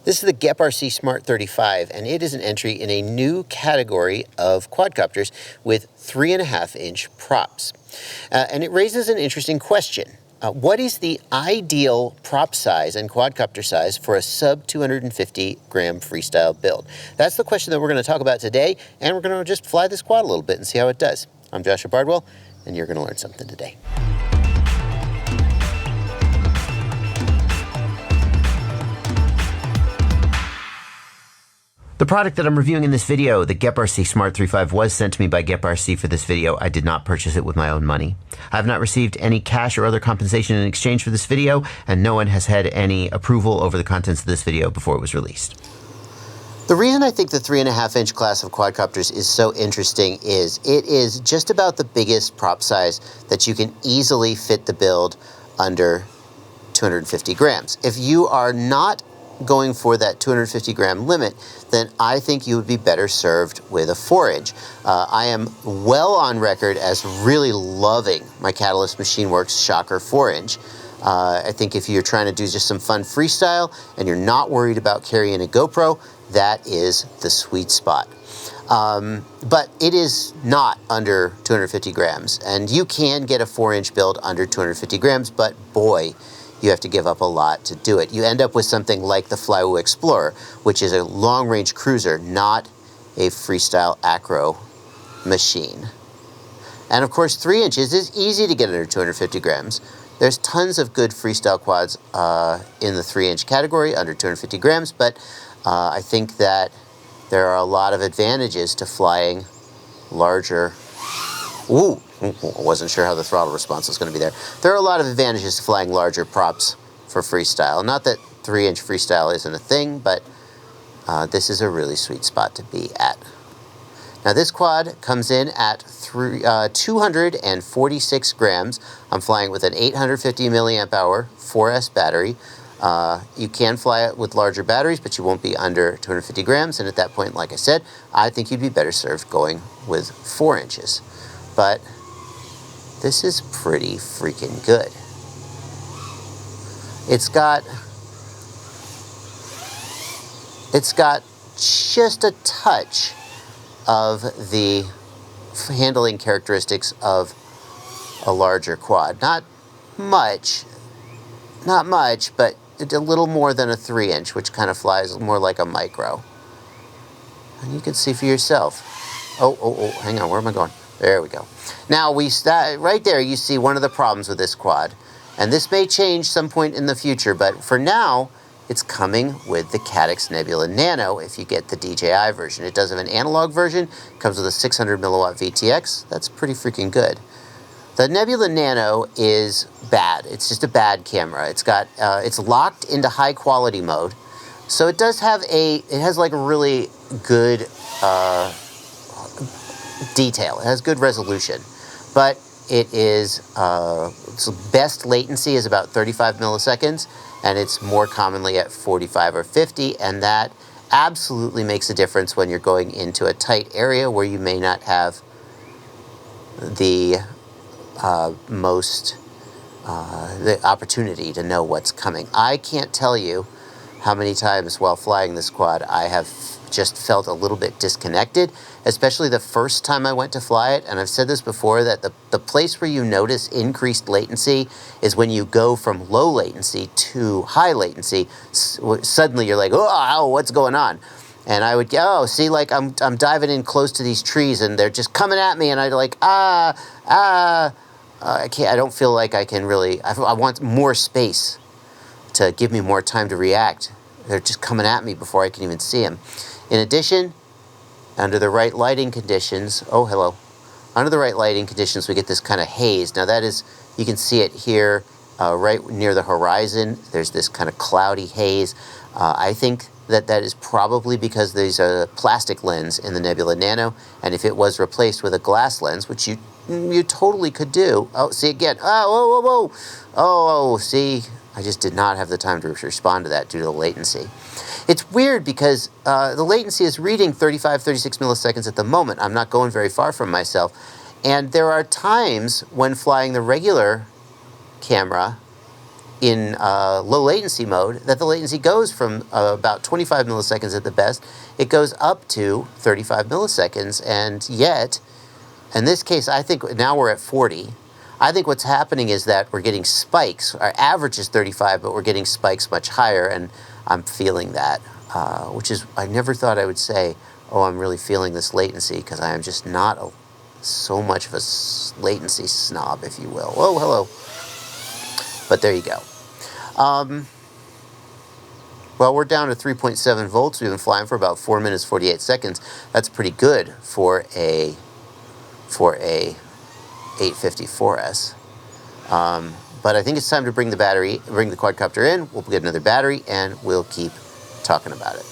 This is the GEPRC Smart35, and it is an entry in a new category of quadcopters with 3.5-inch props. And it raises an interesting question. What is the ideal prop size and quadcopter size for a sub-250-gram freestyle build? That's the question that we're going to talk about today, and we're going to just fly this quad a little bit and see how it does. I'm Joshua Bardwell, and you're going to learn something today. The product that I'm reviewing in this video, the GEPRC Smart35, was sent to me by GEPRC for this video. I did not purchase it with my own money. I have not received any cash or other compensation in exchange for this video, and no one has had any approval over the contents of this video before it was released. The reason I think the 3.5-inch class of quadcopters is so interesting is it is just about the biggest prop size that you can easily fit the build under 250 grams. If you are not going for that 250-gram limit, then I think you would be better served with a 4-inch. I am well on record as really loving my Catalyst Machine Works Shocker 4-inch. I think if you're trying to do just some fun freestyle and you're not worried about carrying a GoPro, that is the sweet spot. But it is not under 250 grams, and you can get a 4-inch build under 250 grams, but boy, you have to give up a lot to do it. You end up with something like the Flywoo Explorer, which is a long-range cruiser, not a freestyle acro machine. And of course, 3 inches is easy to get under 250 grams. There's tons of good freestyle quads in the 3-inch category under 250 grams, but I think that there are a lot of advantages to flying larger. Ooh, I wasn't sure how the throttle response was going to be there. There are a lot of advantages to flying larger props for freestyle. Not that 3-inch freestyle isn't a thing, but this is a really sweet spot to be at. Now this quad comes in at 246 grams. I'm flying with an 850 milliamp hour 4S battery. You can fly it with larger batteries, but you won't be under 250 grams. And at that point, like I said, I think you'd be better served going with 4 inches. But this is pretty freaking good. It's got just a touch of the handling characteristics of a larger quad. Not much, but a little more than a 3-inch, which kind of flies more like a micro. And you can see for yourself. Oh, hang on, where am I going? There we go. Now, right there, you see one of the problems with this quad. And this may change some point in the future, but for now, it's coming with the Caddx Nebula Nano if you get the DJI version. It does have an analog version, comes with a 600 milliwatt VTX. That's pretty freaking good. The Nebula Nano is bad. It's just a bad camera. It's locked into high quality mode. So it does have it has like a really good detail. It has good resolution, but its best latency is about 35 milliseconds, and it's more commonly at 45 or 50, and that absolutely makes a difference when you're going into a tight area where you may not have the the opportunity to know what's coming. I can't tell you how many times while flying this quad I have just felt a little bit disconnected, especially the first time I went to fly it. And I've said this before, that the place where you notice increased latency is when you go from low latency to high latency. Suddenly you're like, oh, what's going on? And I would go, see, like I'm diving in close to these trees and they're just coming at me, and I'd like, I don't feel like I can really, I want more space to give me more time to react. They're just coming at me before I can even see them. In addition, under the right lighting conditions, under the right lighting conditions, we get this kind of haze. Now that is, you can see it here right near the horizon. There's this kind of cloudy haze. I think that is probably because there's a plastic lens in the Nebula Nano, and if it was replaced with a glass lens, which you totally could do. Oh, see again. Oh, see, I just did not have the time to respond to that due to the latency. It's weird because the latency is reading 35, 36 milliseconds at the moment. I'm not going very far from myself. And there are times when flying the regular camera in low latency mode, that the latency goes from about 25 milliseconds at the best, it goes up to 35 milliseconds, and yet, in this case, I think now we're at 40. I think what's happening is that we're getting spikes. Our average is 35, but we're getting spikes much higher, and I'm feeling that, which is, I never thought I would say, oh, I'm really feeling this latency, because I am just not so much of a latency snob, if you will. Oh, hello. But there you go. Well, we're down to 3.7 volts. We've been flying for about 4 minutes, 48 seconds. That's pretty good for a 854S. But I think it's time to bring the quadcopter in. We'll get another battery, and we'll keep talking about it.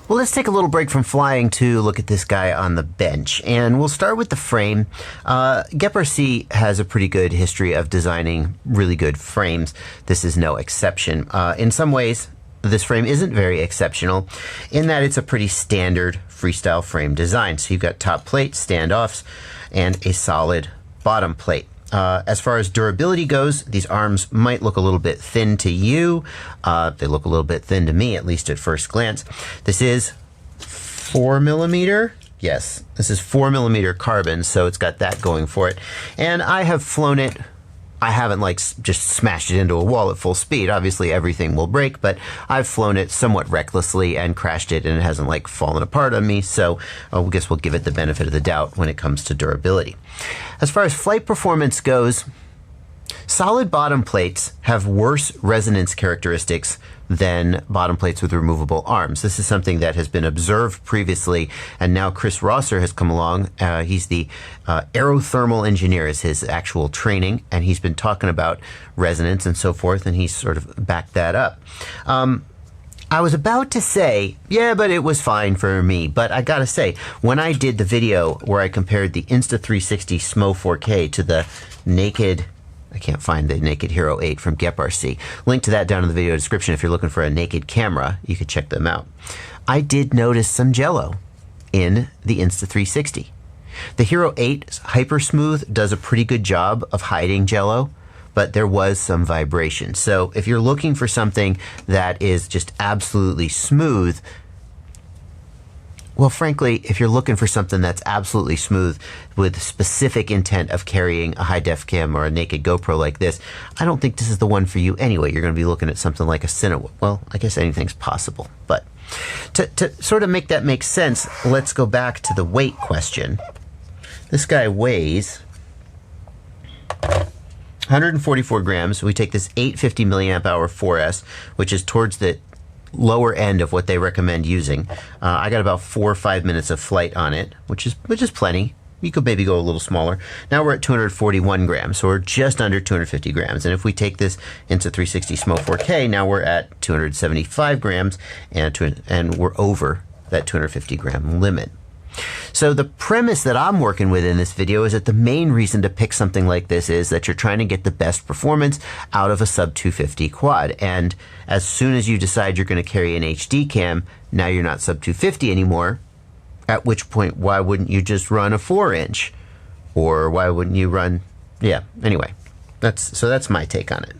Well, let's take a little break from flying to look at this guy on the bench. And we'll start with the frame. GEPRC has a pretty good history of designing really good frames. This is no exception. In some ways, this frame isn't very exceptional in that it's a pretty standard freestyle frame design. So you've got top plate, standoffs, and a solid bottom plate. As far as durability goes, these arms might look a little bit thin to you. They look a little bit thin to me, at least at first glance. This is 4mm. Yes, this is 4mm carbon, so it's got that going for it. And I have flown it. I haven't like just smashed it into a wall at full speed. Obviously everything will break, but I've flown it somewhat recklessly and crashed it, and it hasn't like fallen apart on me. So I guess we'll give it the benefit of the doubt when it comes to durability. As far as flight performance goes, solid bottom plates have worse resonance characteristics than bottom plates with removable arms. This is something that has been observed previously, and now Chris Rosser has come along. He's the aerothermal engineer is his actual training, and he's been talking about resonance and so forth, and he's sort of backed that up. I was about to say, yeah, but it was fine for me. But I gotta say, when I did the video where I compared the Insta360 SMO 4K to the naked, I can't find the Naked Hero 8 from GEPRC. Link to that down in the video description if you're looking for a naked camera. You could check them out. I did notice some jello in the Insta360. The Hero 8 Hyper Smooth does a pretty good job of hiding jello, but there was some vibration. So if you're looking for something that is just absolutely smooth, well, frankly, if you're looking for something that's absolutely smooth with specific intent of carrying a high-def cam or a naked GoPro like this, I don't think this is the one for you anyway. You're going to be looking at something like a Cinema. Well, I guess anything's possible. But to sort of make that make sense, let's go back to the weight question. This guy weighs 144 grams. We take this 850 milliamp hour 4S, which is towards the lower end of what they recommend using. I got about 4 or 5 minutes of flight on it, which is plenty. You could maybe go a little smaller. Now we're at 241 grams, so we're just under 250 grams. And if we take this into 360 SMO 4K, now we're at 275 grams, and we're over that 250 gram limit. So the premise that I'm working with in this video is that the main reason to pick something like this is that you're trying to get the best performance out of a sub-250 quad. And as soon as you decide you're going to carry an HD cam, now you're not sub-250 anymore, at which point, why wouldn't you just run a 4-inch? Or why wouldn't you run, yeah, anyway, that's my take on it.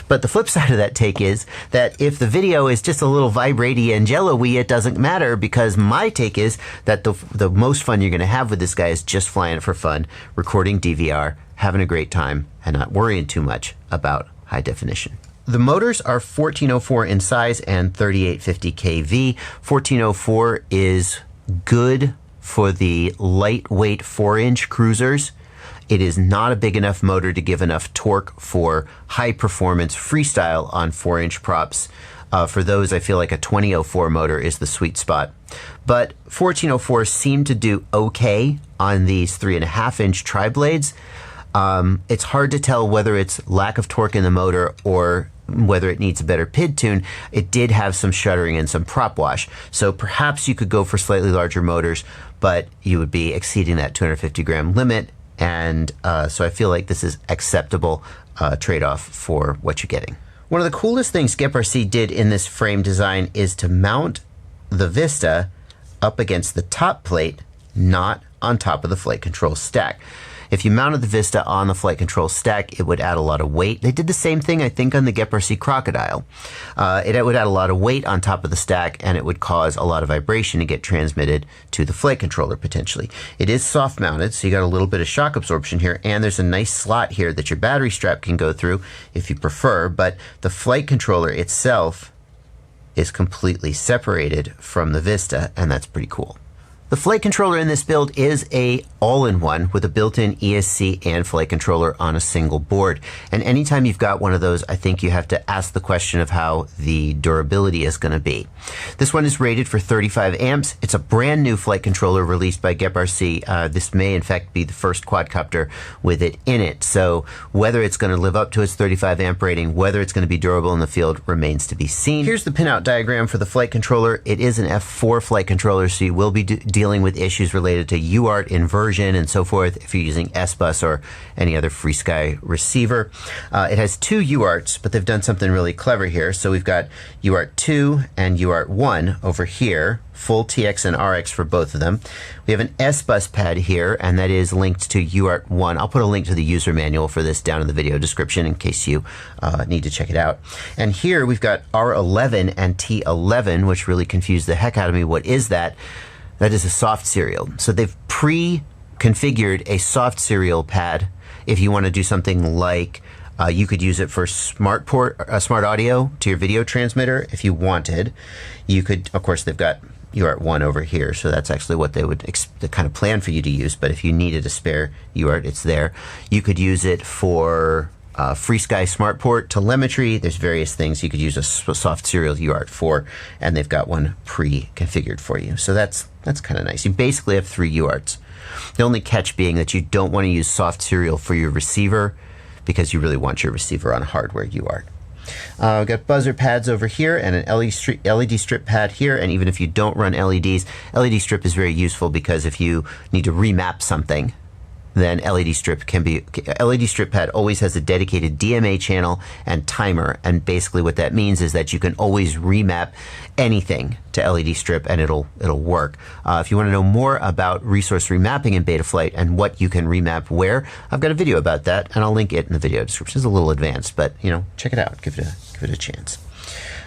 But the flip side of that take is that if the video is just a little vibrate-y and jello-y, it doesn't matter, because my take is that the most fun you're going to have with this guy is just flying it for fun, recording DVR, having a great time, and not worrying too much about high definition. The motors are 1404 in size and 3850 kV. 1404 is good for the lightweight 4-inch cruisers. It is not a big enough motor to give enough torque for high performance freestyle on 4-inch props. For those, I feel like a 2004 motor is the sweet spot. But 1404 seem to do okay on these 3.5-inch tri-blades. It's hard to tell whether it's lack of torque in the motor or whether it needs a better PID tune. It did have some shuddering and some prop wash. So perhaps you could go for slightly larger motors, but you would be exceeding that 250 gram limit. And so I feel like this is acceptable trade-off for what you're getting. One of the coolest things GEPRC did in this frame design is to mount the Vista up against the top plate, not on top of the flight control stack. If you mounted the Vista on the flight control stack, it would add a lot of weight. They did the same thing, I think, on the GEPRC Crocodile. It would add a lot of weight on top of the stack, and it would cause a lot of vibration to get transmitted to the flight controller, potentially. It is soft mounted, so you got a little bit of shock absorption here, and there's a nice slot here that your battery strap can go through if you prefer, but the flight controller itself is completely separated from the Vista, and that's pretty cool. The flight controller in this build is a all-in-one with a built-in ESC and flight controller on a single board. And anytime you've got one of those, I think you have to ask the question of how the durability is going to be. This one is rated for 35 amps. It's a brand new flight controller released by GEPRC. This may in fact be the first quadcopter with it in it. So whether it's going to live up to its 35 amp rating, whether it's going to be durable in the field remains to be seen. Here's the pinout diagram for the flight controller. It is an F4 flight controller, so you will be dealing with issues related to UART inversion and so forth if you're using S-Bus or any other FreeSky receiver. It has two UARTs, but they've done something really clever here. So we've got UART 2 and UART 1 over here, full TX and RX for both of them. We have an S-Bus pad here, and that is linked to UART 1. I'll put a link to the user manual for this down in the video description in case you need to check it out. And here we've got R11 and T11, which really confused the heck out of me. What is that? That is a soft serial. So they've pre-configured a soft serial pad. If you want to do something like, you could use it for smart audio to your video transmitter if you wanted. You could, of course, they've got UART 1 over here, so that's actually what they would kind of plan for you to use. But if you needed a spare UART, it's there. You could use it for FreeSky SmartPort telemetry. There's various things you could use a soft serial UART for, and they've got one pre-configured for you. So that's kind of nice. You basically have 3 UARTs. The only catch being that you don't want to use soft serial for your receiver because you really want your receiver on a hardware UART. We've got buzzer pads over here and an LED strip pad here, and even if you don't run LEDs, LED strip is very useful because if you need to remap something, then LED strip pad always has a dedicated DMA channel and timer, and basically what that means is that you can always remap anything to LED strip and it'll work. If you want to know more about resource remapping in Betaflight and what you can remap where, I've got a video about that and I'll link it in the video description. It's a little advanced, but check it out, give it a chance.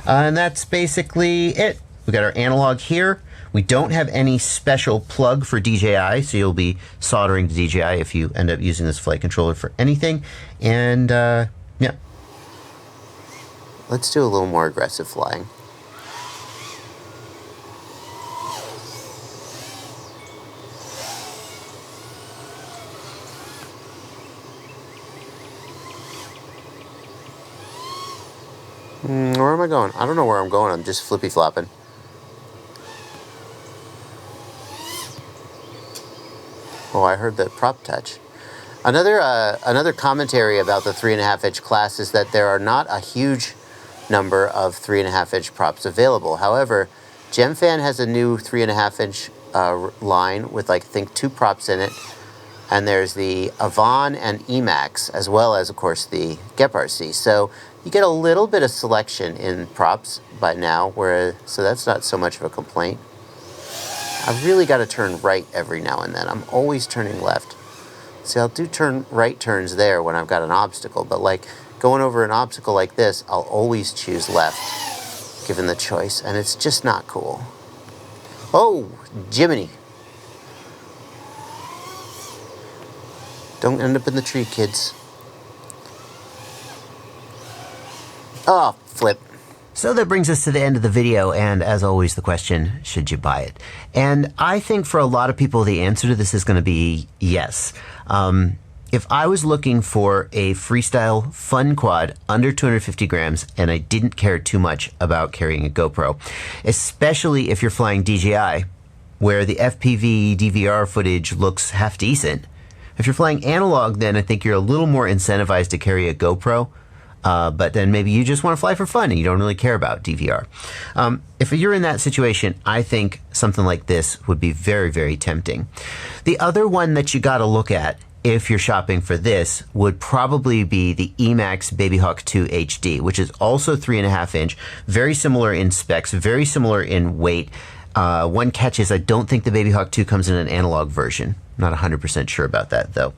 And that's basically it. We got our analog here. We don't have any special plug for DJI, so you'll be soldering to DJI if you end up using this flight controller for anything. And yeah, let's do a little more aggressive flying. Where am I going? I don't know where I'm going. I'm just flippy flopping. Oh, I heard that prop touch. Another commentary about the 3.5-inch class is that there are not a huge number of 3.5-inch props available. However, GemFan has a new 3.5-inch line with, I think, 2 props in it. And there's the Avon and Emax, as well as, of course, the GEPRC. So you get a little bit of selection in props by now, so that's not so much of a complaint. I've really got to turn right every now and then. I'm always turning left. See, I'll do right turns there when I've got an obstacle, but like going over an obstacle like this, I'll always choose left, given the choice, and it's just not cool. Oh, Jiminy. Don't end up in the tree, kids. Oh, flip. So that brings us to the end of the video, and as always, the question, should you buy it? And I think for a lot of people, the answer to this is going to be yes. If I was looking for a freestyle fun quad under 250 grams, and I didn't care too much about carrying a GoPro, especially if you're flying DJI, where the FPV DVR footage looks half decent. If you're flying analog, then I think you're a little more incentivized to carry a GoPro. But then maybe you just want to fly for fun and you don't really care about DVR. If you're in that situation, I think something like this would be very, very tempting. The other one that you got to look at if you're shopping for this would probably be the Emax Babyhawk 2 HD, which is also 3.5-inch, very similar in specs, very similar in weight. One catch is I don't think the Babyhawk 2 comes in an analog version. Not 100% sure about that though.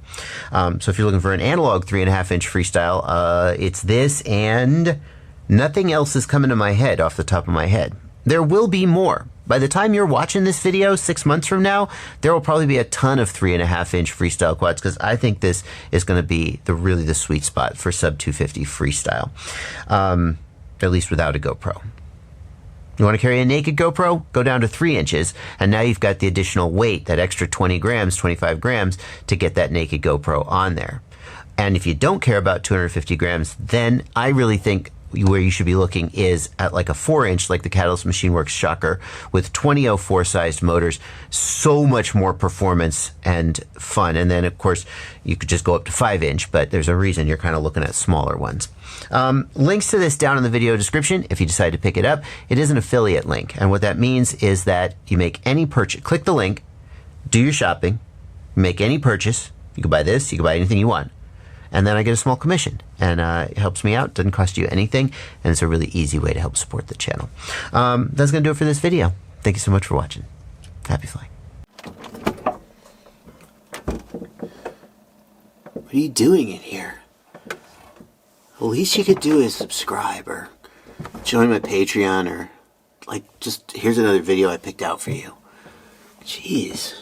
So if you're looking for an analog 3.5-inch freestyle, it's this, and nothing else is coming to my head off the top of my head. There will be more. By the time you're watching this video 6 months from now, there will probably be a ton of 3.5-inch freestyle quads, because I think this is going to be really the sweet spot for sub-250 freestyle, at least without a GoPro. You want to carry a naked GoPro? Go down to 3 inches, and now you've got the additional weight, that extra 20 grams, 25 grams, to get that naked GoPro on there. And if you don't care about 250 grams, then I really think where you should be looking is at like a 4-inch, like the Catalyst Machine Works Shocker, with 2004 sized motors. So much more performance and fun. And then of course you could just go up to 5-inch, but there's a reason you're kind of looking at smaller ones. Links to this down in the video description if you decide to pick it up. It is an affiliate link, and what that means is that you make any purchase, click the link, do your shopping, make any purchase. You can buy this, you can buy anything you want, and then I get a small commission, and it helps me out. Doesn't cost you anything, and it's a really easy way to help support the channel. That's gonna do it for this video. Thank you so much for watching. Happy flying. What are you doing in here? The least you could do is subscribe or join my Patreon, or like, just here's another video I picked out for you. Jeez.